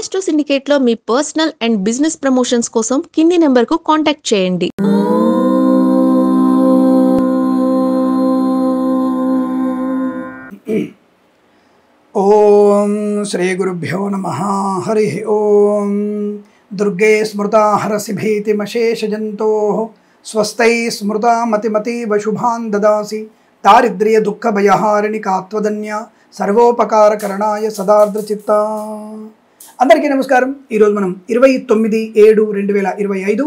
Astro సిండికేట్లో మీ personal and business promotions కోసం కింది నెంబర్కు కాంటాక్ట్ చేయండి. ఓం శ్రీ గురుభ్యో నమః. హరి ఓం. దుర్గే స్మృతా హరసి భీతిమశేషజంతో స్వస్థై స్మృతా మతిమతీవ శుభాన్ దదాసి దారిద్ర్య దుఃఖ భయహారిణి కాత్వదన్య సర్వోపకారకరణాయ సదార్ద్రచిత్త. అందరికీ నమస్కారం. ఈరోజు మనం 29/7/2025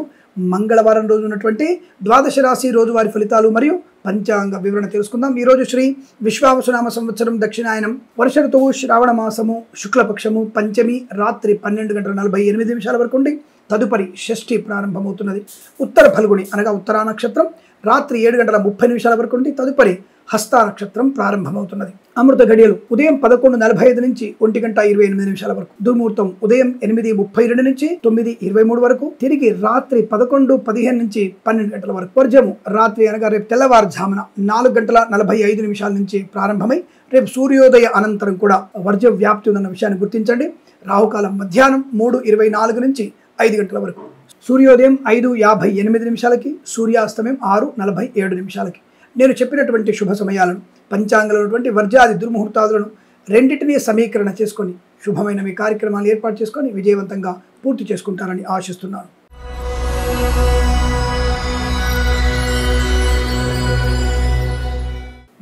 మంగళవారం రోజు ఉన్నటువంటి ద్వాదశ రాశి రోజువారి ఫలితాలు మరియు పంచాంగ వివరణ తెలుసుకుందాం. ఈరోజు శ్రీ విశ్వావసునామ సంవత్సరం దక్షిణాయనం, వర్ష ఋతువు శ్రావణ మాసము, శుక్లపక్షము, పంచమి రాత్రి 12:48 వరకు ఉండి తదుపరి షష్ఠి ప్రారంభమవుతున్నది. ఉత్తర ఫల్గుణి అనగా ఉత్తరా నక్షత్రం రాత్రి 7:30 వరకు ఉండి తదుపరి హస్త నక్షత్రం ప్రారంభమవుతున్నది. అమృత గడియలు ఉదయం 11:45 నుంచి 1:28 వరకు, దుర్ముహూర్తం ఉదయం 8:32 నుంచి 9:23 వరకు, తిరిగి రాత్రి 11:15 నుంచి 12 గంటల వరకు. వర్జము రాత్రి అనగా రేపు తెల్లవారుజామున 4:45 నుంచి ప్రారంభమై రేపు సూర్యోదయ అనంతరం కూడా వర్జ వ్యాప్తి ఉందన్న విషయాన్ని గుర్తించండి. రాహుకాలం మధ్యాహ్నం 3:24 నుంచి 5 గంటల వరకు, సూర్యోదయం 5:58, సూర్యాస్తమయం 6:47. నేను చెప్పినటువంటి శుభ సమయాలను, పంచాంగంలో ఉన్నటువంటి వర్జాది దుర్ముహూర్తాదులను రెండింటినీ సమీకరణ చేసుకొని శుభమైన మీ కార్యక్రమాలు ఏర్పాటు చేసుకొని విజయవంతంగా పూర్తి చేసుకుంటారని ఆశిస్తున్నాను.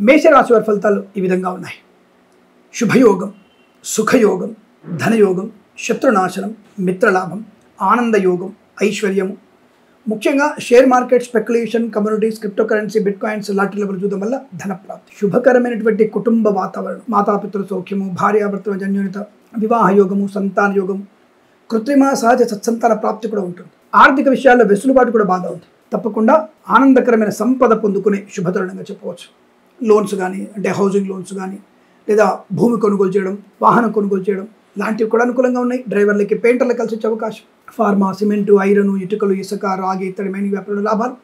మేషరాశి వారి ఫలితాలు ఈ విధంగా ఉన్నాయి. శుభయోగం, సుఖయోగం, ధనయోగం, శత్రునాశనం, మిత్రలాభం, ఆనందయోగం, ఐశ్వర్యము. ముఖ్యంగా share market, speculation, communities, crypto currency, bit coins లాంటి చూడడం వల్ల ధనప్రాప్తి, శుభకరమైనటువంటి కుటుంబ వాతావరణం, మాతాపితృ సౌఖ్యము, భార్యాభర్తల జన్యూనత, వివాహ యోగము, సంతాన యోగము, కృత్రిమ సహజ సత్సంతాన ప్రాప్తి కూడా ఉంటుంది. ఆర్థిక విషయాల్లో వెసులుబాటు కూడా బాగా ఉంది. తప్పకుండా ఆనందకరమైన సంపద పొందుకునే శుభతరుణంగా చెప్పవచ్చు. లోన్స్ కానీ, అంటే హౌసింగ్ లోన్స్ కానీ, లేదా భూమి కొనుగోలు చేయడం, వాహనం కొనుగోలు చేయడం లాంటివి కూడా అనుకూలంగా ఉన్నాయి. డ్రైవర్లకి, పెయింటర్లకు కలిసి వచ్చే అవకాశం. ఫార్మా, సిమెంటు, ఐరన్, ఇటుకలు, ఇసుక, రాగి, ఇతర మైనింగ్ వ్యాపారంలో లాభాలు.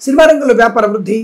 సినిమా రంగంలో వ్యాపార వృద్ధి.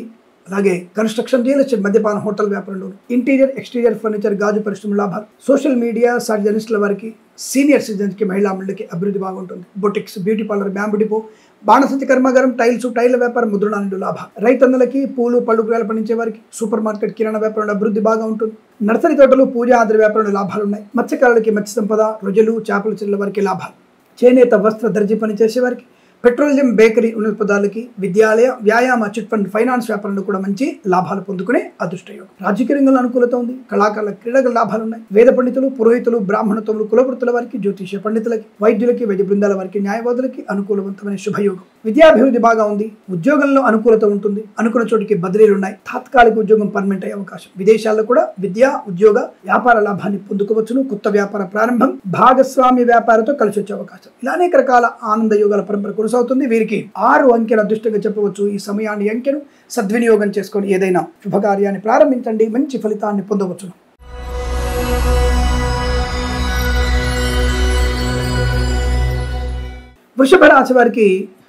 అలాగే కన్స్ట్రక్షన్, రియల్ ఎస్టేట్, మద్యపాన, హోటల్ వ్యాపారంలో, ఇంటీరియర్, ఎక్స్టీరియర్ ఫర్నిచర్, గాజు పరిశ్రమ లాభాలు. సోషల్ మీడియా, జర్నలిస్టుల వారికి, సీనియర్ సిటిజన్స్కి, మహిళా మండలికి అభివృద్ధి బాగుంటుంది. Boutiques, beauty parlour, bamboo depot, బాణసంచి కర్మాగారం, టైల వ్యాపారం, ముద్రణాలు లాభాలు. రైతన్నలకి, పూలు పళ్ళు కూరగాయలు పండించే వారికి, సూపర్ మార్కెట్, కిరాణా వ్యాపారంలో అభివృద్ధి బాగా ఉంటుంది. నర్సరీ తోటలు, పూజా ఆధార వ్యాపారంలో లాభాలు ఉన్నాయి. మత్స్యకారులకి, మత్స్య సంపద, రొయ్యలు, చేపల చెరువుల వారికి లాభాలు. చేనేత, వస్త్ర, దర్జీ పని చేసేవారికి, పెట్రోలియం, బేకరీ, ఉన్నతపదాలకి, విద్యాలయ, వ్యాయామ, చిట్ ఫండ్, ఫైనాన్స్ వ్యాపారంలో కూడా మంచి లాభాలు పొందుకునే అదృష్టయోగం. రాజకీయ రంగంలో అనుకూలత ఉంది. కళాకారుల, క్రీడల లాభాలు ఉన్నాయి. వేద పండితులు, పురోహితులు, బ్రాహ్మణత్వములు, కులవృత్తుల వారికి, జ్యోతిష్య పండితులకి, వైద్యులకి, వైద్య బృందాల వారికి, న్యాయవాదులకి అనుకూలవంతమైన శుభయోగం. విద్యాభివృద్ధి బాగా ఉంది. ఉద్యోగంలో అనుకూలత ఉంటుంది. అనుకున్న చోటికి బదిలీలు ఉన్నాయి. తాత్కాలిక ఉద్యోగం పర్మనెంట్ అయ్యే అవకాశం. విదేశాల్లో కూడా విద్యా, ఉద్యోగ, వ్యాపార లాభాన్ని పొందుకోవచ్చును. కొత్త వ్యాపార ప్రారంభం, భాగస్వామి వ్యాపారంతో కలిసి వచ్చే అవకాశం. ఇలా అనేక రకాల ఆనంద యోగాల పరంపర కొనసాగుతుంది. వీరికి 6 అంకెను అదృష్టంగా చెప్పవచ్చు. ఈ సమయాన్ని, అంకెను సద్వినియోగం చేసుకొని ఏదైనా శుభకార్యాన్ని ప్రారంభించండి, మంచి ఫలితాన్ని పొందవచ్చు. వృషభ రాశి వారికి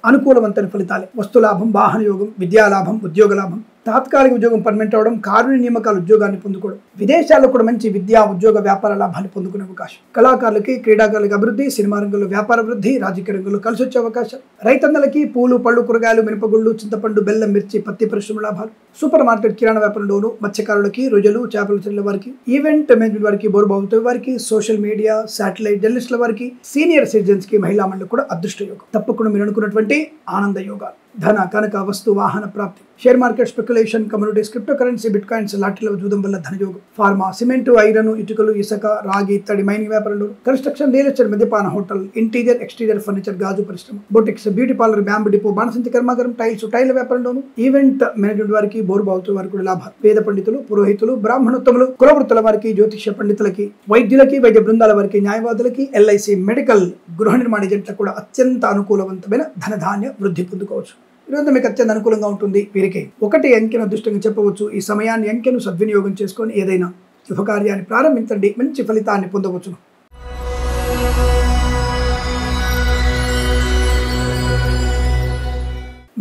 అనుకూలవంతమైన ఫలితాలే. వస్తులాభం, వాహన యోగం, విద్యాలాభం, ఉద్యోగ లాభం, తాత్కాలిక ఉద్యోగం పర్మనెంట్ అవడం, కారుణ్య నియామకాల ఉద్యోగాన్ని పొందుకోవడం, విదేశాల్లో కూడా మంచి విద్యా, ఉద్యోగ, వ్యాపార లాభాన్ని పొందుకునే అవకాశం. కళాకారులకి, క్రీడాకారులకి అభివృద్ధి, సినిమా రంగంలో వ్యాపార వృద్ధి, రాజకీయ రంగంలో కలిసి వచ్చే అవకాశం. రైతన్నలకి పూలు పళ్ళు కూరగాయలు, మినపగుళ్ళు, చింతపండు, బెల్లం, మిర్చి, పత్తి పరిశ్రమ లాభాలు. సూపర్ మార్కెట్, కిరాణా వ్యాపారంలోను, మత్స్యకారులకి, రొయ్యలు, చేపల చెరువుల వారికి, ఈవెంట్ మేనేజ్మెంట్ వారికి, బోర్బావుతో వారికి, సోషల్ మీడియా, శాటిలైట్ జర్నలిస్టుల వారికి, సీనియర్ సిటిజన్స్ కి, మహిళా మండలి కూడా అదృష్ట యోగం. తప్పకుండా మీరు అనుకున్నటువంటి ఆనంద యోగాలు. ధన, కనక, వస్తు, వాహన ప్రాప్తి. Share market, speculation, communities, crypto currency, bit coins లాంటిలో చూడడం వల్ల ధనయోగం. ఫార్మా, సిమెంటు, ఐరన్, ఇటుకలు, ఇసుక, రాగి, ఇత్తడి, మైనింగ్ వ్యాపారంలో, కన్స్ట్రక్షన్, రియల్ ఎస్టేట్, మద్యపాన, హోటల్, ఇంటీరియర్, ఎక్స్టీరియర్ ఫర్నిచర్, గాజు పరిశ్రమ, boutiques, beauty parlour, bamboo depot, బాణసంచి కర్మాగారం, టైల వ్యాపారంలోను, ఈవెంట్ మేనేజ్మెంట్ వారికి, బోర్బావుతో వారికి కూడా లాభాలు. వేద పండితులు, పురోహితులు, బ్రాహ్మణోత్తములు, కులవృత్తుల వారికి, జ్యోతిష్య పండితులకి, వైద్యులకి, వైద్య బృందాల వారికి, న్యాయవాదులకి, ఎల్ఐసి, మెడికల్, గృహ నిర్మాణ ఏజెంట్లకు కూడా అత్యంత అనుకూలవంతమైన ధనధాన్య వృద్ధి పొందుకోవచ్చు. ఈరోజు మీకు అత్యంత అనుకూలంగా ఉంటుంది. వీరికి 1 అంకెను అదృష్టంగా చెప్పవచ్చు. ఈ సమయాన్ని, అంకెను సద్వినియోగం చేసుకొని ఏదైనా శుభకార్యాన్ని ప్రారంభించండి, మంచి ఫలితాన్ని పొందవచ్చు.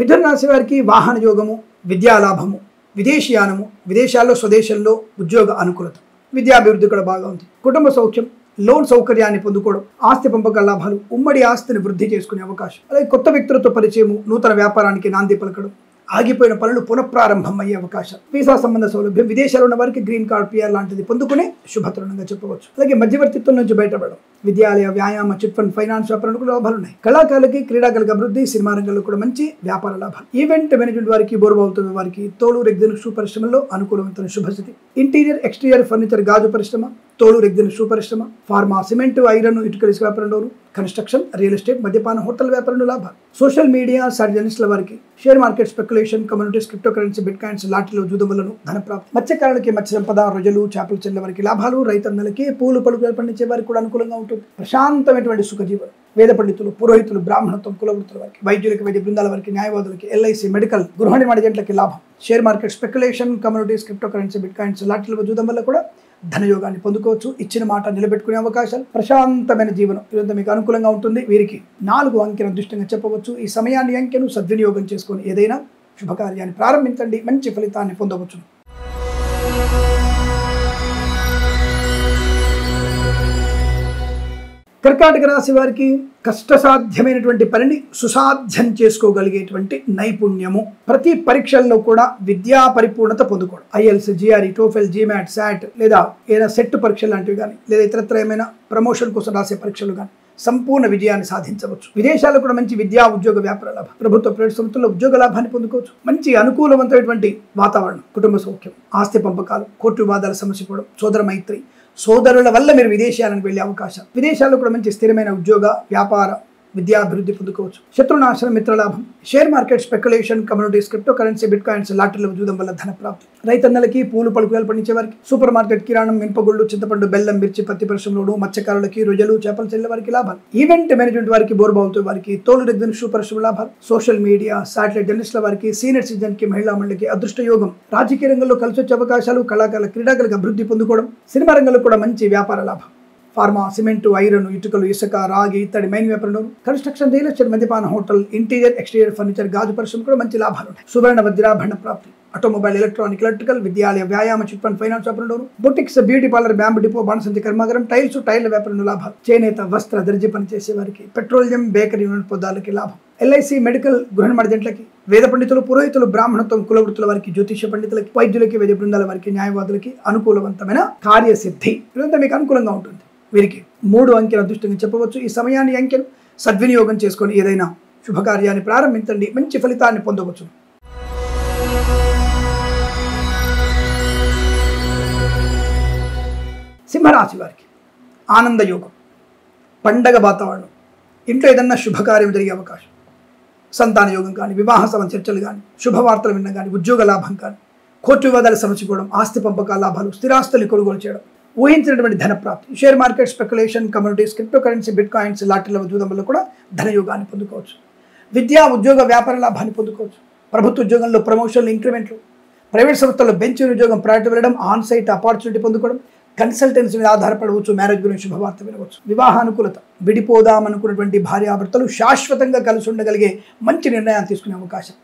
మిథున రాశి వారికి వాహన యోగము, విద్యాలాభము, విదేశీయానము, విదేశాల్లో, స్వదేశంలో ఉద్యోగ అనుకూలత, విద్యాభివృద్ధి కూడా బాగా ఉంది. కుటుంబ సౌఖ్యం, లోన్ సౌకర్యాన్ని పొందుకోవడం, ఆస్తి పంపకాల లాభాలు, ఉమ్మడి ఆస్తిని వృద్ధి చేసుకునే అవకాశం, అలాగే కొత్త వ్యక్తులతో పరిచయము, నూతన వ్యాపారానికి నాంది పలకడం, ఆగిపోయిన పనులు పునఃప్రారంభం అయ్యే అవకాశం, వీసా సంబంధ సౌలభ్యం, విదేశాల్లో ఉన్న వారికి గ్రీన్ కార్డ్, పిఆర్ లాంటిది పొందుకునే శుభతరుణంగా చెప్పవచ్చు. అలాగే మధ్యవర్తిత్వం నుంచి బయటపడడం, విద్యాలయ, వ్యాయామ, చిట్ ఫండ్, ఫైనాన్స్ వ్యాపారాలకు లాభాలు ఉన్నాయి. కళాకారులకి, క్రీడాకారులకు అభివృద్ధి, సినిమా రంగంలో కూడా మంచి వ్యాపార లాభాలు. ఈవెంట్ మేనేజ్మెంట్ వారికి, బోరుబావుతున్న వారికి, తోలు రెగ్జిన్ షూ పరిశ్రమలో అనుకూలవంతమైన శుభస్థితి. ఇంటీరియర్, ఎక్స్టీరియర్ ఫర్నిచర్, గాజు పరిశ్రమ, తోలు రెగ్జిన్ షూ పరిశ్రమ, ఫార్మా, సిమెంట్, ఐరన్, ఇటుక ఇసుక వ్యాపారంలోను, కన్స్ట్రక్షన్, రియల్ ఎస్టేట్, మద్యపాన, హోటల్ వ్యాపారంలో లాభాలు. సోషల్ మీడియా, జర్నలిస్టుల వారికి, share market, speculation, communities, crypto currency, bit coins, లాటరీలో, జూదములను, ధనప్రాప్తి. మత్స్యకారులకి, మత్స్య సంపద, రొయ్యలు, చేపలు చెల్లె వారికి లాభాలు. రైతన్నలకి, పూలు పలుకులు పండించే వారికి కూడా అనుకూలంగా ఉంటుంది. ప్రశాంతమైనటువంటి సుఖజీవనం. వేద పండితులు, పురోహితులు, బ్రాహ్మణత్వం, కులవృత్తుల వారికి, వైద్యులకి, వైద్య బృందాల వారికి, న్యాయవాదులకి, ఎల్ఐసి, మెడికల్, గృహ నిర్మాణ ఏజెంట్లకి లాభం. Share market, speculation, communities, crypto currency, bit coins, లాటరీలో, జూదం వల్ల కూడా ధనయోగాన్ని పొందుకోవచ్చు. ఇచ్చిన మాట నిలబెట్టుకునే అవకాశాలు, ప్రశాంతమైన జీవనం ఇదంతా మీకు అనుకూలంగా ఉంటుంది. వీరికి 4 అంకెను అదృష్టంగా చెప్పవచ్చు. ఈ సమయాన్ని, అంకెను సద్వినియోగం చేసుకొని ఏదైనా శుభకార్యాన్ని ప్రారంభించండి, మంచి ఫలితాన్ని పొందవచ్చు. కర్కాటక రాశి వారికి కష్టసాధ్యమైనటువంటి పనిని సుసాధ్యం చేసుకోగలిగేటువంటి నైపుణ్యము. ప్రతి పరీక్షల్లో కూడా విద్యా పరిపూర్ణత పొందుకోవడం. IELTS, GRE, TOEFL, GMAT, SAT లేదా ఏదైనా సెట్ పరీక్షలు లాంటివి కానీ, లేదా ఇతరత్ర ఏమైనా ప్రమోషన్ కోసం రాసే పరీక్షలు కానీ సంపూర్ణ విజయాన్ని సాధించవచ్చు. విదేశాల్లో కూడా మంచి విద్యా, ఉద్యోగ, వ్యాపార లాభం. ప్రభుత్వ, ప్రైవేట్ సంస్థల్లో ఉద్యోగ లాభాన్ని పొందుకోవచ్చు. మంచి అనుకూలవంతమైనటువంటి వాతావరణం, కుటుంబ సౌఖ్యం, ఆస్తి పంపకాలు, కోర్టు వివాదాల సమస్య పోవడం, సోదర మైత్రి, సోదరుల వల్ల మీరు విదేశాలకు వెళ్ళే అవకాశం. విదేశాల్లో కూడా మంచి స్థిరమైన ఉద్యోగ, వ్యాపార, విద్యాభివృద్ధి పొందుకోవచ్చు. శత్రునాశనం, మిత్రలాభం. Share market, speculation, communities, crypto currency, bit coins, లాటరీలో జూదం వల్ల ధన ప్రాప్తి. రైతన్నలకి, పూలు పలుకులు పండించే వారికి, సూపర్ మార్కెట్, కిరాణం, మినపగుళ్ళు, చింతపండు, బెల్లం, మిర్చి, పత్తి పరిశ్రమలోను, మత్స్యకారులకి, రొయ్యలు, చేపలు చెల్లె వారికి లాభాలు. ఈవెంట్ మేనేజ్మెంట్ వారికి, బోరుబావుతో వారికి, తోలు రెగ్జిన్ షూ పరిశ్రమ లాభాలు. సోషల్ మీడియా, శాటిలైట్ జర్నలిస్టుల వారికి, సీనియర్ సిటిజన్ కి, మహిళా మండలికి అదృష్ట యోగం. రాజకీయ రంగంలో కలిసి వచ్చే అవకాశాలు. కళాకారుల, క్రీడాకారులకు అభివృద్ధి పొందుకోవడం. సినిమా రంగంలో కూడా మంచి వ్యాపార లాభం. ఫార్మా, సిమెంట్, ఐరన్, ఇటుకలు, ఇసుక, రాగి, ఇత్తడి, మైన్ వ్యాపారంలో, కన్స్ట్రక్షన్, రియల్ ఎస్టేట్, మద్యపాన, హోటల్, ఇంటీరియర్, ఎక్స్టీరియర్ ఫర్నిచర్, గాజు పరిశ్రమ కూడా మంచి లాభాలు ఉన్నాయి. సువర్ణ, వజ్రాభరణ ప్రాప్తి. ఆటోమొబైల్, ఎలక్ట్రానిక్, ఎలక్ట్రికల్, విద్యాలయ, వ్యాయామ, చిట్ ఫండ్, ఫైనాన్స్ వ్యాపారంలోను, boutiques, beauty parlour, bamboo depot, బాణసంచి కర్మాగారం, టైల్స్, టైర్ల వ్యాపారంలో లాభాలు. చేనేత, వస్త్ర, దర్జీ పనిచేసే వారికి, పెట్రోలియం, బేకరీ యూనిట్ పొందాలకి లాభం. ఎల్ఐసి, మెడికల్, గృహ నిర్మాణ ఏజెంట్లకి, వేద పండితులు, పురోహితులు, బ్రాహ్మణత్వం, కులవృత్తుల వారికి, జ్యోతిష పండితులకి, వైద్యులకి, వైద్య బృందాల వారికి, న్యాయవాదులకి అనుకూలవంతమైన కార్యసిద్ధి. ఇదంతా మీకు అనుకూలంగా ఉంటుంది. వీరికి 3 అంకెను అదృష్టంగా చెప్పవచ్చు. ఈ సమయాన్ని, అంకెను సద్వినియోగం చేసుకొని ఏదైనా శుభకార్యాన్ని ప్రారంభించండి, మంచి ఫలితాన్ని పొందవచ్చు. సింహరాశి వారికి ఆనందయోగం, పండగ వాతావరణం, ఇంట్లో ఏదన్నా శుభకార్యం జరిగే అవకాశం, సంతాన యోగం కానీ, వివాహ చర్చలు కానీ, శుభవార్తలు వినడం కానీ, ఉద్యోగ లాభం కానీ, కోర్టు వివాదాలు సమసిపోవడం, ఆస్తి పంపకాల లాభాలు, స్థిరాస్తులు కొనుగోలు చేయడం, ఊహించినటువంటి ధన ప్రాప్తి. Share market, speculation, communities, crypto currency, bit coins, లాటరీల జూదం వల్ల కూడా ధనయోగాన్ని పొందుకోవచ్చు. విద్యా, ఉద్యోగ, వ్యాపార లాభాన్ని పొందుకోవచ్చు. ప్రభుత్వ ఉద్యోగంలో ప్రమోషన్లు, ఇంక్రిమెంట్లు, ప్రైవేట్ సంస్థల్లో బెంచ్ ఉద్యోగం, ప్రయారిటీ వెళ్ళడం, ఆన్ సైట్ ఆపర్చునిటీ పొందుకోవడం, కన్సల్టెన్సీ మీద ఆధారపడవచ్చు, మ్యారేజ్ గురించి శుభవార్త వినవచ్చు. వివాహ అనుకూలత, విడిపోదామనుకున్నటువంటి భార్యాభర్తలు శాశ్వతంగా కలిసి ఉండగలిగే మంచి నిర్ణయాన్ని తీసుకునే అవకాశం.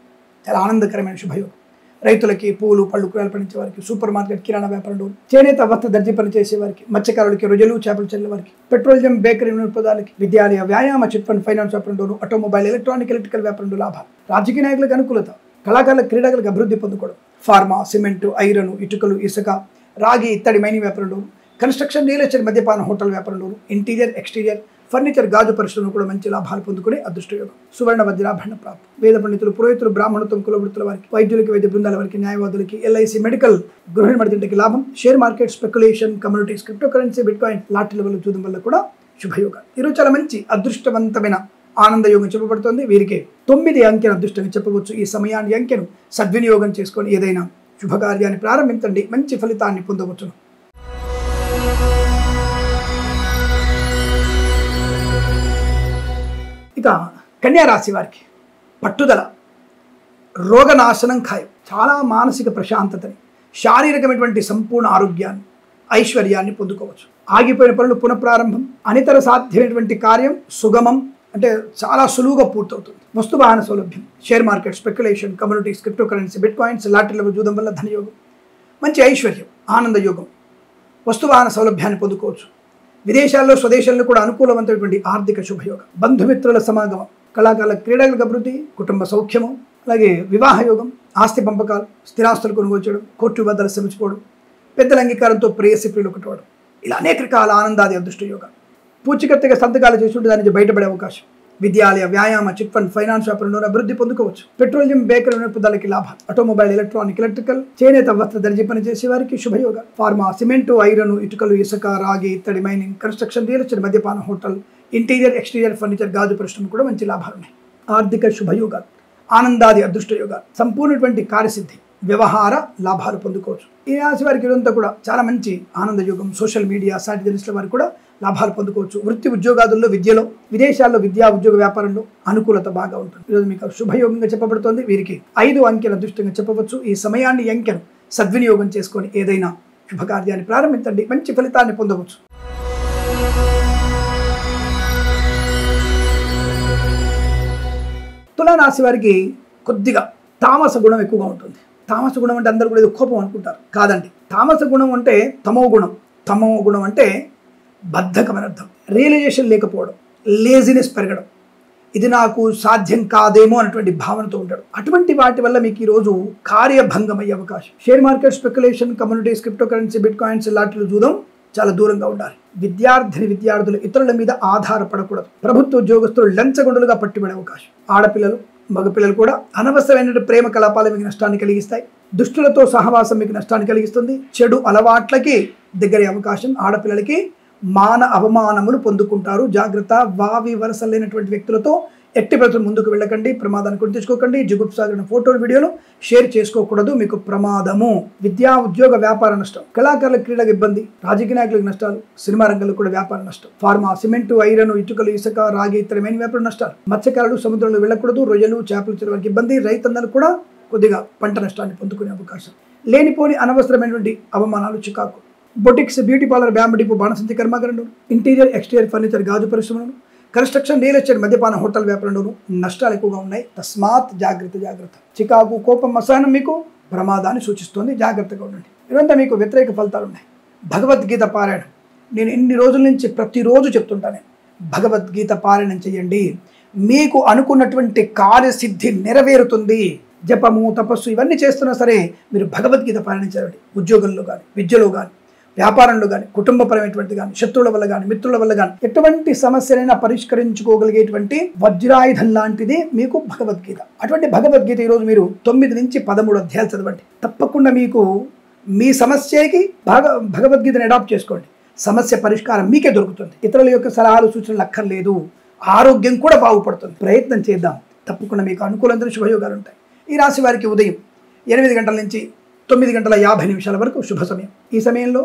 చాలా ఆనందకరమైన శుభయోగం. రైతులకి, పూలు, పళ్ళు, కూరలు పండించే వారికి, సూపర్ మార్కెట్, కిరాణా వ్యాపారంలో, చేనేత, వస్త్ర, దర్జీ పనిచేసే వారికి, మత్స్యకారులకి, రొయ్యలు, చేపలు చెల్లె వారికి, పెట్రోలియం, బేకరీ పదాలకి, విద్యాలయ, వ్యాయామ, చిట్ ఫండ్, ఫైనాన్స్ వ్యాపారంలోను, ఆటోమొబైల్, ఎలక్ట్రానిక్, ఎలక్ట్రికల్ వ్యాపారంలో లాభాలు. రాజకీయ నాయకులకు అనుకూలత, కళాకారుల, క్రీడాకులకు అభివృద్ధి పొందుకోవడం. ఫార్మా, సిమెంట్, ఐరన్, ఇటుకలు, ఇసుక, రాగి, ఇత్తడి, మైనింగ్ వ్యాపారంలోను, కన్స్ట్రక్షన్, రియల్ ఎస్టేట్, మద్యపాన, హోటల్ వ్యాపారంలోను, ఇంటీరియర్, ఎక్స్టీరియర్ ఫర్నిచర్, గాజు పరిశ్రమలో కూడా మంచి లాభాలు పొందుకునే అదృష్టయోగం. సువర్ణ, వజ్రాభరణ ప్రాప్తి. వేద పండితులు, పురోహితులు, బ్రాహ్మణత్వం, కులవృత్తుల వారికి, వైద్యులకి, వైద్య బృందాల వారికి, న్యాయవాదులకి, ఎల్ఐసి, మెడికల్, గృహ నిర్మాణ ఏజెంట్లకి లాభం. Share market, speculation, communities, crypto currency, bit coin, లాటరీల వల్ల జూదం వల్ల కూడా శుభయోగం. ఈరోజు చాలా మంచి అదృష్టవంతమైన ఆనందయోగం చెప్పబడుతుంది. వీరికి 9 అంకెను అదృష్టంగా చెప్పవచ్చు. ఈ సమయాన్ని, అంకెను సద్వినియోగం చేసుకొని ఏదైనా శుభకార్యాన్ని ప్రారంభించండి, మంచి ఫలితాన్ని పొందవచ్చును. ఇక కన్యా రాశి వారికి పట్టుదల, రోగనాశనం ఖాయం. చాలా మానసిక ప్రశాంతతని, శారీరకమైనటువంటి సంపూర్ణ ఆరోగ్యాన్ని, ఐశ్వర్యాన్ని పొందుకోవచ్చు. ఆగిపోయిన పనులు పునఃప్రారంభం, అనితర సాధ్యమైనటువంటి కార్యం సుగమం, అంటే చాలా సులువుగా పూర్తవుతుంది. వస్తు వాహన సౌలభ్యం, share market, speculation, communities, crypto currency, bit coins, లాటరీల జూదం వల్ల ధనయోగం, మంచి ఐశ్వర్యం, ఆనందయోగం, వస్తు వాహన సౌలభ్యాన్ని పొందుకోవచ్చు. విదేశాల్లో స్వదేశాల్లో కూడా అనుకూలవంతమైనటువంటి ఆర్థిక శుభయోగం, బంధుమిత్రుల సమాగమం, కళాకారుల క్రీడలకు అభివృద్ధి, కుటుంబ సౌఖ్యము, అలాగే వివాహ యోగం, ఆస్తి పంపకాలు, స్థిరాస్తులు కొనుగోలు చేయడం, కోర్టు వివాదాలు శమించుకోవడం, పెద్దల అంగీకారంతో ప్రేయసి ప్రియులు కట్టవడం, ఇలా అనేక రకాల ఆనందాది అదృష్ట యోగాలు. పూచికత్తుగా సంతకాలు చేస్తుంటే దాని నుంచి బయటపడే అవకాశం. విద్యాలయ, వ్యాయామ, చిట్ ఫండ్, ఫైనాన్స్ వ్యాపారంలో అభివృద్ధి పొందుకోవచ్చు. పెట్రోలియం, బేకరీ నిపుణులకి లాభాలు. ఆటోమొబైల్, ఎలక్ట్రానిక్, ఎలక్ట్రికల్, చేనేత వస్త్ర దర్జీ పని చేసే వారికి శుభయోగాలు. ఫార్మా, సిమెంటు, ఐరన్, ఇటుకలు, ఇసుక, రాగి, ఇత్తడి, మైనింగ్, కన్స్ట్రక్షన్, రియల్ ఎస్టేట్, మద్యపాన, హోటల్, ఇంటీరియర్, ఎక్స్టీరియర్ ఫర్నిచర్, గాజు పరిశ్రమ కూడా మంచి లాభాలు ఉన్నాయి. ఆర్థిక శుభయోగాలు, ఆనందాది అదృష్ట యోగాలు, సంపూర్ణటువంటి కార్యసిద్ధి, వ్యవహార లాభాలు పొందుకోవచ్చు. ఈ రాశి వారికి ఇదంతా కూడా చాలా మంచి ఆనంద యోగం. సోషల్ మీడియా, సాటిలైట్ల వారికి కూడా లాభాలు పొందుకోవచ్చు. వృత్తి ఉద్యోగాదుల్లో, విద్యలో, విదేశాల్లో, విద్యా ఉద్యోగ వ్యాపారంలో అనుకూలత బాగా ఉంటుంది. ఈరోజు మీకు శుభయోగంగా చెప్పబడుతోంది. వీరికి 5 అంకెల అదృష్టంగా చెప్పవచ్చు. ఈ సమయాన్ని, అంకెను సద్వినియోగం చేసుకొని ఏదైనా శుభకార్యాన్ని ప్రారంభించండి, మంచి ఫలితాన్ని పొందవచ్చు. తులారాశి వారికి కొద్దిగా తామస గుణం ఎక్కువగా ఉంటుంది. తామస గుణం అంటే అందరూ కూడా ఏదో కోపం అనుకుంటారు. కాదండి. తామస గుణం అంటే తమో గుణం. తమో గుణం అంటే బద్ధకం అని అర్థం. రియలైజేషన్ లేకపోవడం, లేజినెస్ పెరగడం, ఇది నాకు సాధ్యం కాదేమో అన్నటువంటి భావనతో ఉంటాడు. అటువంటి వాటి వల్ల మీకు ఈరోజు కార్యభంగం అయ్యే అవకాశం. Share market, speculation, communities, crypto currency, bit coins లాంటివి చూద్దాం, చాలా దూరంగా ఉండాలి. విద్యార్థులు ఇతరుల మీద ఆధారపడకూడదు. ప్రభుత్వ ఉద్యోగస్తులు లంచగొండలుగా పట్టిపడే అవకాశం. ఆడపిల్లలు, మగపిల్లలు కూడా అనవసరమైన ప్రేమ కలాపాలు మీకు నష్టాన్ని కలిగిస్తాయి. దుష్టులతో సహవాసం మీకు నష్టాన్ని కలిగిస్తుంది. చెడు అలవాట్లకి దగ్గరే అవకాశం. ఆడపిల్లలకి మాన అవమానములు పొందుకుంటారు. జాగ్రత్త. వావి వరస లేనటువంటి వ్యక్తులతో ఎట్టి పరిస్థితులు ముందుకు వెళ్ళకండి. ప్రమాదాన్ని కొని తెచ్చుకోకండి. జుగుప్సాగిన ఫోటోలు, వీడియోలు షేర్ చేసుకోకూడదు, మీకు ప్రమాదము. విద్యా ఉద్యోగ వ్యాపార నష్టం. కళాకారుల క్రీడలకు ఇబ్బంది. రాజకీయ నాయకులకు నష్టాలు. సినిమా రంగంలో కూడా వ్యాపార నష్టం. ఫార్మా, సిమెంటు, ఐరన్, ఇటుకలు, ఇసుక, రాగి, ఇతరమైన వ్యాపార నష్టాలు. మత్స్యకారులు సముద్రంలో వెళ్ళకూడదు. రొయ్యలు, చేపలు చెరువులకు ఇబ్బంది. రైతన్నలు కూడా కొద్దిగా పంట నష్టాన్ని పొందుకునే అవకాశం. లేనిపోని అనవసరమైనటువంటి అవమానాలు, చికాకు. Boutiques, beauty parlour, bamboo depot, బాణసంచి కర్మాగారంలో, ఇంటీరియర్, ఎక్స్టీరియర్ ఫర్నిచర్, గాజు పరిశ్రమలు, కన్స్ట్రక్షన్, రియల్ ఎస్టేట్, మద్యపాన, హోటల్ వ్యాపారంలోనూ నష్టాలు ఎక్కువగా ఉన్నాయి. తస్మాత్ జాగ్రత్త. చికాకు, కోపం, అసహనం మీకు ప్రమాదాన్ని సూచిస్తుంది. జాగ్రత్తగా ఉండండి. ఇదంతా మీకు వ్యతిరేక ఫలితాలు ఉన్నాయి. భగవద్గీత పారాయణం నేను ఇన్ని రోజుల నుంచి ప్రతిరోజు చెప్తుంటాను. భగవద్గీత పారాయణం చేయండి, మీకు అనుకున్నటువంటి కార్యసిద్ధి నెరవేరుతుంది. జపము, తపస్సు ఇవన్నీ చేస్తున్నా సరే మీరు భగవద్గీత పారాయణం చేయండి. ఉద్యోగంలో కానీ, విద్యలో కానీ, వ్యాపారంలో కానీ, కుటుంబపరమైనటువంటి కానీ, శత్రువుల వల్ల కానీ, మిత్రుల వల్ల కానీ ఎటువంటి సమస్యనైనా పరిష్కరించుకోగలిగేటువంటి వజ్రాయుధం లాంటిది మీకు భగవద్గీత. అటువంటి భగవద్గీత ఈరోజు మీరు 9 నుంచి 13 అధ్యాయాలు చదవండి. తప్పకుండా మీకు మీ సమస్యకి భగవద్గీతను అడాప్ట్ చేసుకోండి. సమస్య పరిష్కారం మీకే దొరుకుతుంది. ఇతరుల యొక్క సలహాలు, సూచనలు అక్కర్లేదు. ఆరోగ్యం కూడా బాగుపడుతుంది. ప్రయత్నం చేద్దాం. తప్పకుండా మీకు అనుకూలమైన శుభయోగాలు ఉంటాయి. ఈ రాశి వారికి ఉదయం 8 గంటల నుంచి 9 గంటల 50 నిమిషాల వరకు శుభ సమయం. ఈ సమయంలో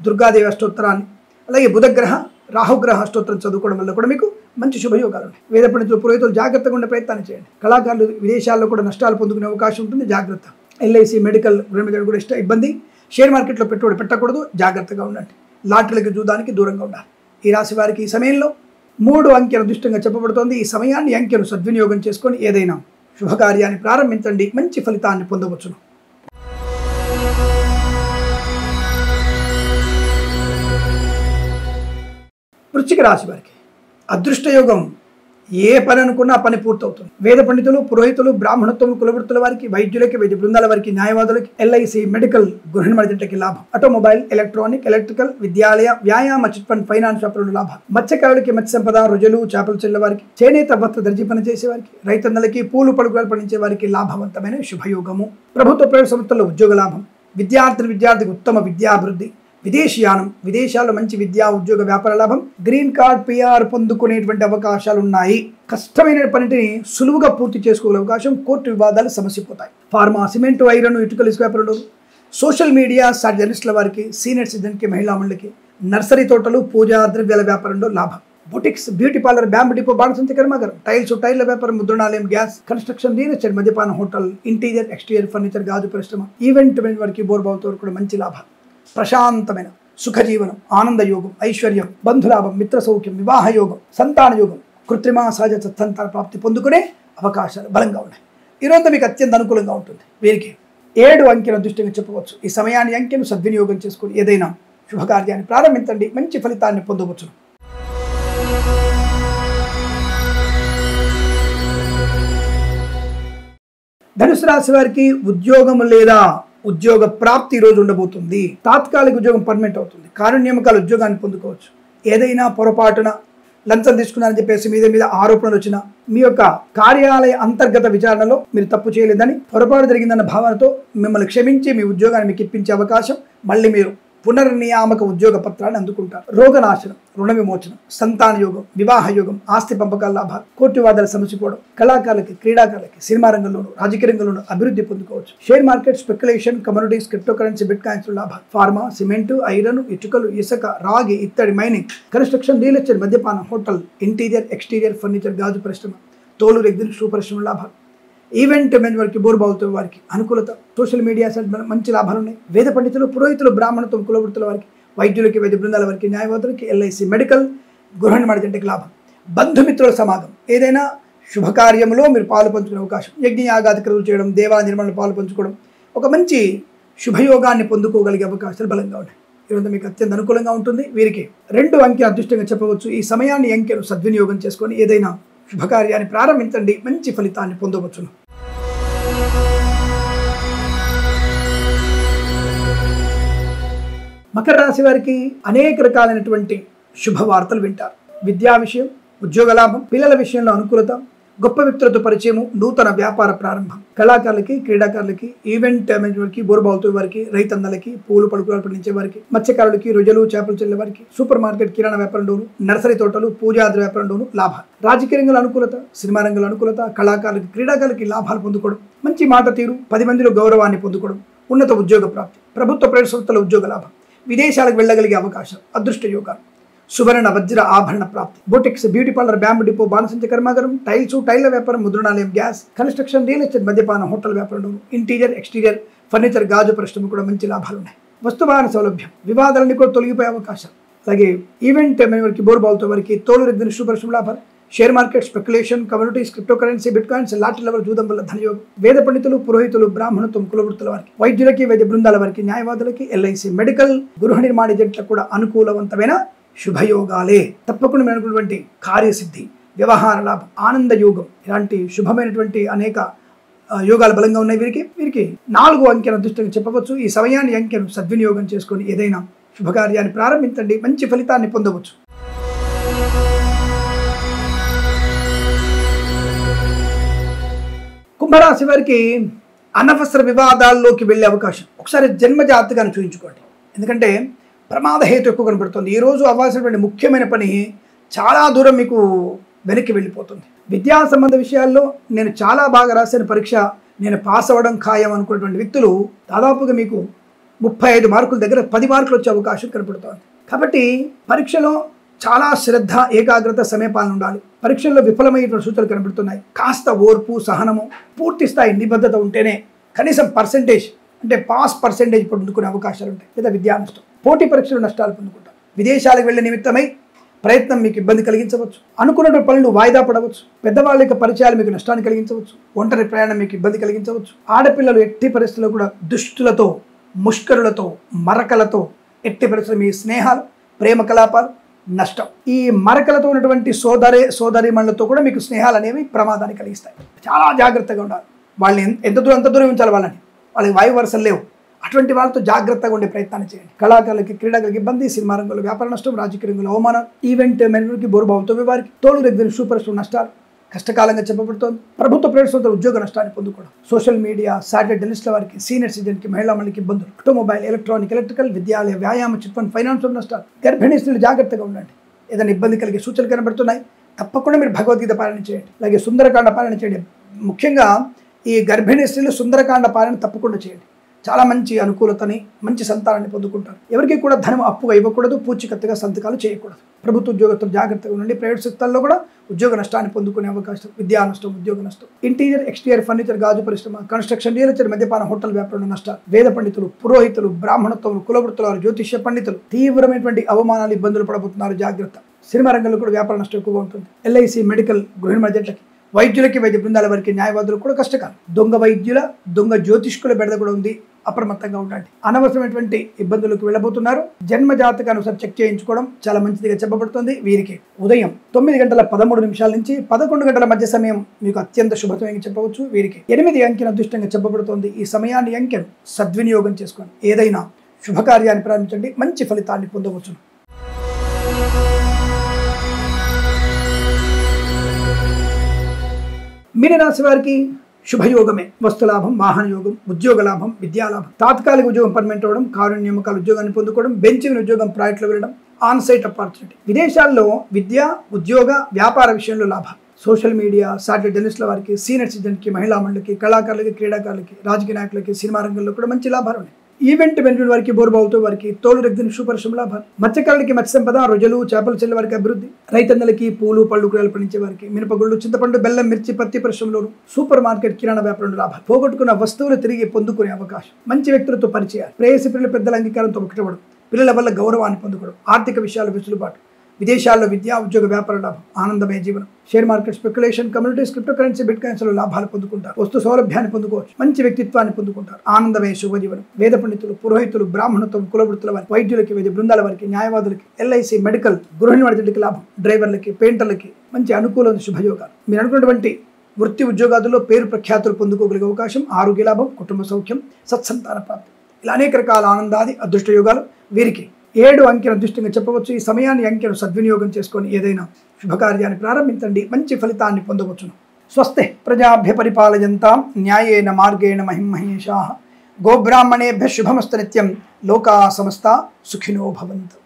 దుర్గాదేవి అష్టోత్తరాన్ని, అలాగే బుధగ్రహ, రాహుగ్రహ అష్టోత్తరం చదువుకోవడం వల్ల కూడా మీకు మంచి శుభయోగాలు ఉన్నాయి. వేద పండితులు, పురోహితులు జాగ్రత్తగా ఉండే ప్రయత్నాన్ని చేయండి. కళాకారులు విదేశాల్లో కూడా నష్టాలు పొందుకునే అవకాశం ఉంటుంది. జాగ్రత్త. ఎల్ఐసి, మెడికల్, కూడా ఇబ్బంది. షేర్ మార్కెట్లో పెట్టుబడి పెట్టకూడదు. జాగ్రత్తగా ఉండండి. లాటరీలకు, జూదానికి దూరంగా ఉండాలి. ఈ రాశి వారికి ఈ సమయంలో 3 అంకెల అదృష్టంగా చెప్పబడుతోంది. ఈ సమయాన్ని, అంకెను సద్వినియోగం చేసుకొని ఏదైనా శుభకార్యాన్ని ప్రారంభించండి, మంచి ఫలితాన్ని పొందవచ్చును. వృశ్చిక రాశి వారికి అదృష్టయోగం. ఏ పని అనుకున్నా పని పూర్తవుతుంది. వేద పండితులు, పురోహితులు, బ్రాహ్మణత్వం, కులవృత్తుల వారికి, వైద్యులకి, వైద్య బృందాల వారికి, న్యాయవాదులకి, ఎల్ఐసి, మెడికల్, గృహ నిర్మాణకి లాభం. ఆటోమొబైల్, ఎలక్ట్రానిక్, ఎలక్ట్రికల్, విద్యాలయ, వ్యాయామ, చిట్ ఫండ్, ఫైనాన్స్ వ్యాపారంలో లాభం. మత్స్యకారులకి, మత్స్య సంపద, రొయ్యలు, చేపలు చెల్లె వారికి, చేనేత వస్త్ర దర్జీ పని చేసే వారికి, రైతన్నలకి, పూలు పలుకులు పండించే వారికి లాభవంతమైన శుభయోగము. ప్రభుత్వ ప్రైవేట్ సంస్థల్లో ఉద్యోగ లాభం. విద్యార్థికి ఉత్తమ విద్యాభివృద్ధి. విదేశీయానం, విదేశాల్లో మంచి విద్యా ఉద్యోగ వ్యాపార లాభం. గ్రీన్ కార్డ్, PR పొందుకునేటువంటి అవకాశాలు ఉన్నాయి. కష్టమైన పనిని సులువుగా పూర్తి చేసుకోగల అవకాశం. కోర్టు వివాదాలు సమసిపోతాయి. ఫార్మా, సిమెంటు, ఐరన్, ఇటుకలు, ఇసుక వ్యాపారంలో, సోషల్ మీడియా, జర్నలిస్టుల వారికి, సీనియర్ సిటిజన్కి, మహిళా మండలికి, నర్సరీ తోటలు, పూజా ద్రవ్యాల వ్యాపారంలో లాభం. Boutiques, beauty parlour, bamboo depot, బాణసంచి కర్మాగారం, టైర్ల వ్యాపారం, ముద్రణాలయం, గ్యాస్, కన్స్ట్రక్షన్, రియల్ ఎస్టేట్, మద్యపాన, హోటల్, ఇంటీరియర్, ఎక్స్టీరియర్ ఫర్నిచర్, గాజు పరిశ్రమ, ఈవెంట్ వారికి, బోర్బావుతో కూడా మంచి లాభాలు. ప్రశాంతమైన సుఖజీవనం, ఆనంద యోగం, ఐశ్వర్యం, బంధులాభం, మిత్ర సౌఖ్యం, వివాహ యోగం, సంతాన యోగం, కృత్రిమ సహజ సంతాన ప్రాప్తి పొందుకునే అవకాశాలు బలంగా ఉన్నాయి. ఈరోజు మీకు అత్యంత అనుకూలంగా ఉంటుంది. వీరికి 7 అంకెల దృష్టిగా చెప్పవచ్చు. ఈ సమయాన్ని, అంకెను సద్వినియోగం చేసుకుని ఏదైనా శుభకార్యాన్ని ప్రారంభించండి, మంచి ఫలితాన్ని పొందవచ్చును. ధనుసు రాశి వారికి ఉద్యోగం లేదా ఉద్యోగ ప్రాప్తి ఈ రోజు ఉండబోతుంది. తాత్కాలిక ఉద్యోగం పర్మనెంట్ అవుతుంది. కారుణ్యమకాల ఉద్యోగాన్ని పొందుకోవచ్చు. ఏదైనా పొరపాటున లంచం తీసుకున్నారని చెప్పేసి మీద ఆరోపణలు వచ్చినా, మీ యొక్క కార్యాలయ అంతర్గత విచారణలో మీరు తప్పు చేయలేదని, పొరపాటు జరిగిందన్న భావనతో మిమ్మల్ని క్షమించి మీ ఉద్యోగాన్ని మీకు ఇప్పించే అవకాశం, మళ్ళీ మీరు పునర్నియామక ఉద్యోగ పత్రాన్ని అందుకుంటారు. రోగనాశనం, రుణ విమోచనం, సంతాన యోగం, వివాహ యోగం, ఆస్తి పంపకాల లాభాలు, కోర్టు వాదాలు సమసిపోవడం, కళాకారులకి, క్రీడాకారులకి, సినిమా రంగంలోనూ, రాజకీయ రంగంలోనూ అభివృద్ధి పొందుకోవచ్చు. Share market, speculation, commodities, crypto currency, bit coins లాభాలు, ఫార్మా, సిమెంటు, ఐరన్, ఇటుకలు, ఇసుక, రాగి, ఇత్తడి, మైనింగ్, కన్స్ట్రక్షన్, రియల్ ఎస్టేట్, మద్యపానం, హోటల్, ఇంటీరియర్, ఎక్స్టీరియర్, ఫర్నిచర్, గాజు పరిశ్రమ, తోలు, రెగ్జిన్, షూ పరిశ్రమ లాభాలు, ఈవెంట్ మేనేజ్మెంట్కి, బోర్బావులతో వారికి అనుకూలత, సోషల్ మీడియా సైడ్ మంచి లాభాలు ఉన్నాయి. వేద పండితులు, పురోహితులు, బ్రాహ్మణత్వం, కులవృత్తుల వారికి, వైద్యులకి, వైద్య బృందాల వారికి, న్యాయవాదులకి, ఎల్ఐసి, మెడికల్, గృహ నిర్మాణ జంటకి లాభం. బంధుమిత్రుల సమాగం, ఏదైనా శుభకార్యంలో మీరు పాలు పంచుకునే అవకాశం, యజ్ఞయాగాది క్రతువులు చేయడం, దేవాలయ నిర్మాణంలో పాలు పంచుకోవడం, ఒక మంచి శుభయోగాన్ని పొందుకోగలిగే అవకాశాలు బలంగా ఉన్నాయి. ఈరోజు మీకు అత్యంత అనుకూలంగా ఉంటుంది. వీరికి 2 అంకె అదృష్టంగా చెప్పవచ్చు. ఈ సమయాన్ని అంకెను సద్వినియోగం చేసుకొని ఏదైనా శుభకార్యాన్ని ప్రారంభించండి, మంచి ఫలితాన్ని పొందవచ్చును. మకర రాశి వారికి అనేక రకాలైనటువంటి శుభవార్తలు వింటారు. విద్యా విషయం, ఉద్యోగ లాభం, పిల్లల విషయంలో అనుకూలత, గొప్ప వ్యక్తులతో పరిచయము, నూతన వ్యాపార ప్రారంభం, కళాకారులకి, క్రీడాకారులకి, ఈవెంట్ మేనేజ్మెంట్కి, బోర్బావులతో వారికి, రైతన్నలకి, పూలు పలుకులు పండించే వారికి, మత్స్యకారులకి, రొయ్యలు, చేపలు చెల్లే వారికి, సూపర్ మార్కెట్, కిరాణా వ్యాపారంలోను, నర్సరీ తోటలు, పూజాది వ్యాపారంలోను లాభాలు, రాజకీయ రంగంలో అనుకూలత, సినిమా రంగంలో అనుకూలత, కళాకారులకి, క్రీడాకారులకి లాభాలు పొందుకోవడం, మంచి మాట తీరు, 10 మందిలో గౌరవాన్ని పొందుకోవడం, ఉన్నత ఉద్యోగ ప్రాప్తి, ప్రభుత్వ ప్రైవేట్ సంస్థల ఉద్యోగ లాభం, విదేశాలకు వెళ్ళగలిగే అవకాశం, అదృష్ట యోగాలు, సువర్ణ వజ్ర ఆభరణ ప్రాప్తి, boutiques, beauty parlour, bamboo depot, బాణసంచ కర్మాగారం, టైల్స్, టైల్ల వ్యాపారం, ముద్రణాలయం, గ్యాస్, కన్స్ట్రక్షన్, రియల్ ఎస్టేట్, మద్యపానం, హోటల్ వ్యాపారంలో, ఇంటీరియర్, ఎక్స్టీరియర్, ఫర్నిచర్, గాజు పరిశ్రమ కూడా మంచి లాభాలు ఉన్నాయి. వస్తువాహన సౌలభ్యం, వివాదాలన్నీ కూడా తొలగిపోయే అవకాశం. అలాగే ఈవెంట్ మేనేజ్మెంట్కి, బోర్బావులతో వారికి, తోలు, రెగ్జిన్, షూ పరిశ్రమ లాభాలు, share market, speculation, commodities, crypto currency, bit coins, lottery level, జూదం వల్ల ధనయోగం, వేద పండితులు, పురోహితులు, బ్రాహ్మణత్వం, కులవృత్తుల వారికి, వైద్యులకి, వైద్య బృందాల వారికి, న్యాయవాదులకి, ఎల్ఐసి, మెడికల్, గృహ నిర్మాణ ఏజెంట్లకు కూడా అనుకూలవంతమైన శుభయోగాలే. తప్పకుండా అయినటువంటి కార్యసిద్ధి, వ్యవహార లాభం, ఆనంద యోగం, ఇలాంటి శుభమైనటువంటి అనేక యోగాలు బలంగా ఉన్నాయి. వీరికి 4 అంకెను అదృష్టంగా చెప్పవచ్చు. ఈ సమయాన్ని అంకెను సద్వినియోగం చేసుకొని ఏదైనా శుభకార్యాన్ని ప్రారంభించండి, మంచి ఫలితాన్ని పొందవచ్చు. కుంభరాశి వారికి అనవసర వివాదాల్లోకి వెళ్ళే అవకాశం. ఒకసారి జన్మ జాతకాన్ని చూపించుకోండి, ఎందుకంటే ప్రమాద హేతు ఎక్కువ కనబడుతుంది. ఈరోజు అవ్వాల్సినటువంటి ముఖ్యమైన పని చాలా దూరం మీకు వెనక్కి వెళ్ళిపోతుంది. విద్యా సంబంధ విషయాల్లో నేను చాలా బాగా రాసిన పరీక్ష, నేను పాస్ అవ్వడం ఖాయం అనుకున్నటువంటి వ్యక్తులు దాదాపుగా మీకు 35 మార్కుల దగ్గర 10 మార్కులు వచ్చే అవకాశం కనపడుతోంది. కాబట్టి పరీక్షలో చాలా శ్రద్ధ, ఏకాగ్రత, సమయపాలన ఉండాలి. పరీక్షల్లో విఫలమయ్యేటువంటి సూచనలు కనబడుతున్నాయి. కాస్త ఓర్పు, సహనము, పూర్తి స్థాయి నిబద్ధత ఉంటేనే కనీసం పర్సెంటేజ్ అంటే పాస్ పర్సెంటేజ్ పొందుకునే అవకాశాలు ఉంటాయి. లేదా విద్యా నష్టం, పోటీ పరీక్షలు నష్టాలు పొందుకుంటారు. విదేశాలకు వెళ్ళే నిమిత్తమై ప్రయత్నం మీకు ఇబ్బంది కలిగించవచ్చు. అనుకున్న పనులు వాయిదా పడవచ్చు. పెద్దవాళ్ళ యొక్క పరిచయాలు మీకు నష్టాన్ని కలిగించవచ్చు. ఒంటరి ప్రయాణం మీకు ఇబ్బంది కలిగించవచ్చు. ఆడపిల్లలు ఎట్టి పరిస్థితుల్లో కూడా దుష్టులతో, ముష్కరులతో, మరకలతో ఎట్టి పరిస్థితులు మీ స్నేహాలు, ప్రేమ కలాపాలు నష్టం. ఈ మరకలతో ఉన్నటువంటి సోదరిమణులతో కూడా మీకు స్నేహాలు అనేవి ప్రమాదాన్ని కలిగిస్తాయి. చాలా జాగ్రత్తగా ఉండాలి. వాళ్ళని ఎంత దూరం ఉంచాలి, వాళ్ళకి వాయు వరుసలు లేవు. అటువంటి వాళ్ళతో జాగ్రత్తగా ఉండే ప్రయత్నాన్ని చేయండి. కళాకారులకి, క్రీడాకారులకి ఇబ్బంది, సినిమా రంగంలో వ్యాపార నష్టం, రాజకీయ రంగంలో అవమానం, ఈవెంట్ మేనేజ్మెంట్కి, బోర్బావులతో వారికి, తోలు, రెగ్జిన్, షూ పరిశ్రమ నష్టాలు కష్టకాలంగా చెప్పబడుతోంది. ప్రభుత్వ ప్రైవేట్ సంస్థల ఉద్యోగ నష్టాన్ని పొందుకోవడం, సోషల్ మీడియా, శాటిలైట్ జర్నలిస్టుల వారికి, సీనియర్ సిటిజన్కి, మహిళా మండలికి ఇబ్బందులు, ఆటోమొబైల్, ఎలక్ట్రానిక్, ఎలక్ట్రికల్, విద్యాలయ, వ్యాయామ, చిట్ ఫండ్, ఫైనాన్స్ నష్టాలు, గర్భిణీ స్త్రీలు జాగ్రత్తగా ఉండండి. ఏదైనా ఇబ్బంది కలిగే సూచనలు కనబడుతున్నాయి, తప్పకుండా మీరు భగవద్గీత పాలన చేయండి. అలాగే సుందరకాండ పాలన చేయండి. ముఖ్యంగా ఈ గర్భిణీ స్త్రీలు సుందరకాండ పాలన తప్పకుండా చేయండి. చాలా మంచి అనుకూలతని, మంచి సంతానాన్ని పొందుకుంటారు. ఎవరికి కూడా ధనం అప్పుగా ఇవ్వకూడదు, పూచికత్తుగా సంతకాలు చేయకూడదు. ప్రభుత్వ ఉద్యోగస్తులు జాగ్రత్తగా ఉండండి. ప్రైవేట్ సెక్టర్లో కూడా ఉద్యోగ నష్టాన్ని పొందుకునే అవకాశం, విద్యా నష్టం, ఉద్యోగ నష్టం, ఇంటీరియర్, ఎక్స్టీరియర్, ఫర్నిచర్, గాజు పరిశ్రమ, కన్స్ట్రక్షన్, రియల్ ఎస్టేట్, మద్యపాన, హోటల్ వ్యాపారంలో నష్టాలు, వేద పండితులు, పురోహితులు, బ్రాహ్మణత్వం, కులవృత్తుల, జ్యోతిష్య పండితులు తీవ్రమైనటువంటి అవమానాలు, ఇబ్బందులు పడబోతున్నారు. జాగ్రత్త. సినిమా రంగంలో కూడా వ్యాపార నష్టం ఎక్కువగా ఉంటుంది. ఎల్ఐసి, మెడికల్, గృహిణి మధ్యట్లకి, వైద్యులకి, వైద్య బృందాల వారికి, న్యాయవాదులకు కూడా కష్టకాలం. దొంగ వైద్యుల, దొంగ జ్యోతిష్కుల బెడద కూడా ఉంది. అప్రమత్తంగా ఉండండి. అనవసరమైనటువంటి ఇబ్బందులకు వెళ్ళబోతున్నారు. జన్మ జాతకానుసారం చెక్ చేయించుకోవడం చాలా మంచిదిగా చెప్పబడుతుంది. వీరికి ఉదయం 9:13 నుంచి 11 గంటల మధ్య సమయం మీకు అత్యంత శుభత్వంగా చెప్పవచ్చు. వీరికి 8 అంకెను అదృష్టంగా చెప్పబడుతోంది. ఈ సమయాన్ని అంకెను సద్వినియోగం చేసుకోండి. ఏదైనా శుభకార్యాన్ని ప్రారంభించండి, మంచి ఫలితాన్ని పొందవచ్చు. మీనరాశి వారికి శుభయోగమే. వస్తులాభం, వాహన యోగం, ఉద్యోగ లాభం, విద్యాలాభం, తాత్కాలిక ఉద్యోగం పర్మనెంట్ అవ్వడం, కారు నియామకాల ఉద్యోగాన్ని పొందుకోవడం, బెంచిన ఉద్యోగం ప్రాజెక్టులో వెళ్ళడం, ఆన్ సైట్ ఆపర్చునిటీ. విదేశాల్లో విద్య, ఉద్యోగ, వ్యాపార విషయంలో లాభాలు. సోషల్ మీడియా, సాటిలైట్ జర్నలిస్టుల వారికి, సీనియర్ సిటిజన్కి, మహిళా మండలికి, కళాకారులకి, క్రీడాకారులకి, రాజకీయ నాయకులకి, సినిమా రంగంలో కూడా మంచి లాభాలు ఉన్నాయి. ఈవెంట్ మేనేజ్మెంట్ వారికి, బోర్బావుతో వారికి, తోలు రెగ్గిన శుభపరిశ్రమ లాభాలు. మత్స్యకారులకి మత్స్య సంపద, రొయ్యలు, చేపల చెల్లె వారికి అభివృద్ధి. రైతన్నలకి పూలు, పళ్ళు, కూరలు పండించే వారికి, మినపగుళ్ళు, చింతపండు, బెల్లం, మిర్చి, పత్తి పరిశ్రమలోను, సూపర్ మార్కెట్, కిరాణా వ్యాపారంలో లాభాలు. పోగొట్టుకున్న వస్తువులు తిరిగి పొందుకునే అవకాశం. మంచి వ్యక్తులతో పరిచయాలు. ప్రేయసి పిల్లల పెద్దల అంగీకారంతో ఒకటవడం, పిల్లల వల్ల గౌరవాన్ని పొందుకోవడం, ఆర్థిక విషయాల వెసులుబాటు. విదేశాల్లో విద్యా, ఉద్యోగ, వ్యాపార లాభం, ఆనందమయ జీవనం. Share market, speculation, communities, crypto currency, bit coins లో లాభాలు పొందుకుంటారు. వస్తు సౌలభ్యాన్ని పొందుకోవచ్చు. మంచి వ్యక్తిత్వాన్ని పొందుకుంటారు. ఆనందమయ శుభజీవనం. వేద పండితులు, పురోహితులు, బ్రాహ్మణత్వం, కులవృత్తుల వారికి, వైద్యులకి, వైద్య బృందాల వారికి, న్యాయవాదులకి, ఎల్ఐసి, మెడికల్, గృహిణి వారికి లాభం. డ్రైవర్లకి, పెయింటర్లకి మంచి అనుకూలమైన శుభయోగాలు. మీరు అనుకున్నటువంటి వృత్తి ఉద్యోగాదుల్లో పేరు ప్రఖ్యాతులు పొందుకోగలిగే అవకాశం. ఆరోగ్య లాభం, కుటుంబ సౌఖ్యం, సత్సంతాన ప్రాప్తి, ఇలా అనేక రకాల ఆనందాది అదృష్ట యోగాలు. వీరికి 7 అంకెను అదృష్టంగా చెప్పవచ్చు. ఈ సమయాన్ని అంకెను సద్వినియోగం చేసుకొని ఏదైనా శుభకార్యాన్ని ప్రారంభించండి, మంచి ఫలితాన్ని పొందవచ్చును. స్వస్తి ప్రజాభ్య పరిపాలయంతాం న్యాయేన మార్గేణ మహిమహేషాః. గోబ్రాహ్మణేభ్యః శుభమస్తు నిత్యం. లోకా సమస్తా సుఖినో భవంతు.